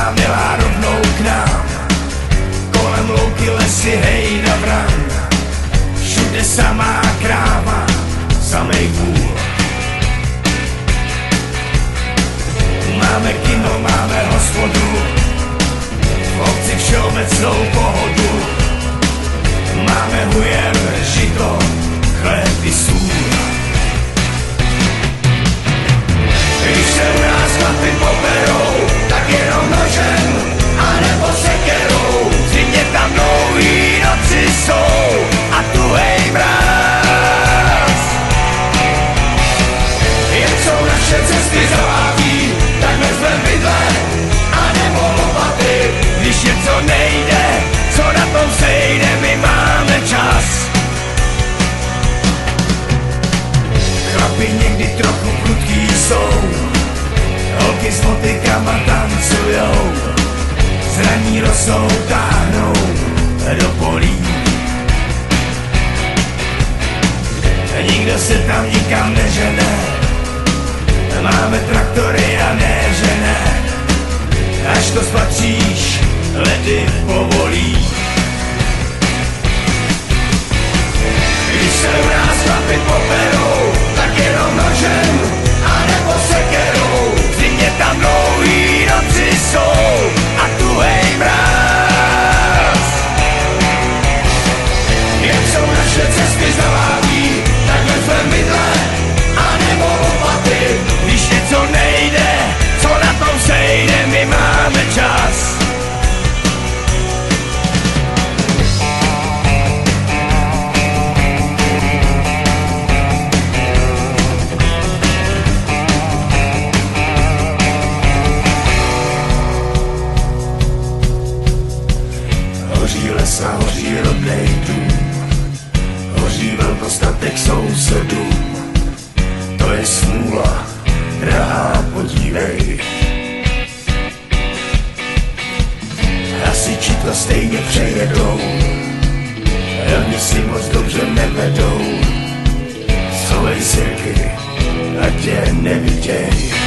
má milá rovnou k nám. Kolem louky, lesy, hejda, vran. Všude samá kráva, samej vůl. Máme kino, máme hospodu, v obci všeobecnou pohodu. Máme hujer, žito, chléb i sůl. Když se u nás chlapi poberou, tak jenom nožem, anebo sekerou. V zimě tam dlouhý noci jsou a tuhej mráz. Jak jsou naše cesty zavábí, tak vezmem vidle, anebo lopaty. Když něco nejde, co na tom sejde, my máme čas. Chlapi někdy trochu prudký jsou, holky s motykama tancujou, zraní rosou, táhnou do polí. Nikdo se tam nikam nežene, máme traktory a ne žene. Až to spatříš, ledy povolí. Když se u nás chlapi poperou, tak jenom nožem, anebo sekerou. V zimě tam dlouhý noci jsou a tuhej mráz. Jak jsou naše cesty zavábí, tak vezmem vidle, anebo lopaty. Když něco nejde, co na tom sejde, my máme čas. Hoří lesa, hoří rodnej dům, hoří velkostatek sousedů. To je smůla, drahá, podívej. Hasiči to stejně přejedou, oni si moc dobře nevedou. Schovej sirky, ať tě neviděj.